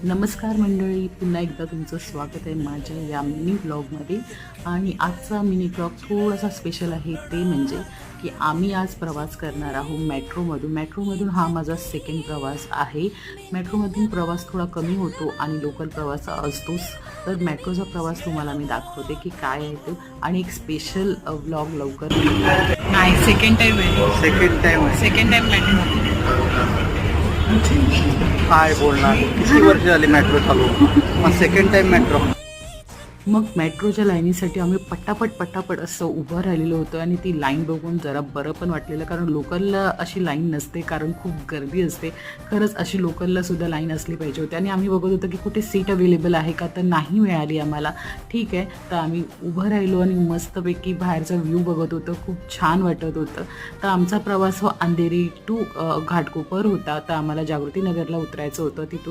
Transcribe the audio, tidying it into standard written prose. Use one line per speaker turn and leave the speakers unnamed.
नमस्कार मंडळी, पुन्हा एकदा तुमचं स्वागत आहे माझ्या या मिनी ब्लॉगमध्ये. आणि आजचा मिनी ब्लॉग थोडासा स्पेशल आहे. ते म्हणजे की आम्ही आज प्रवास करणार आहोत मेट्रोमधून. हा माझा सेकंड प्रवास आहे. मेट्रोमधून प्रवास थोडा कमी होतो आणि लोकल प्रवास असतोच. तर मेट्रोचा प्रवास तुम्हाला मी दाखवते की काय आहे ते, आणि एक स्पेशल ब्लॉग लवकर नाही. Second time metro.
काय बोलणार, किती वर्ष झाली मेट्रो चालू, मग सेकंड टाइम मेट्रो.
मग मेट्रोच्या लाईनीसाठी आम्ही पटापट असं उभं राहिलेलो होतो. आणि ती लाईन बघून जरा बरं पण वाटलेलं, कारण लोकलला अशी लाईन नसते, कारण खूप गर्दी असते. खरंच अशी लोकलला सुद्धा लाईन असली पाहिजे होती. आणि आम्ही बघत होतो की कुठे सीट अवेलेबल आहे का, तर नाही मिळाली आम्हाला. ठीक आहे, तर आम्ही उभं राहिलो आणि मस्तपैकी बाहेरचा व्ह्यू बघत होतो. खूप छान वाटत होतं. तर आमचा प्रवास अंधेरी टू घाटकोपर होता. तर आम्हाला जागृतीनगरला उतरायचं होतं. तिथून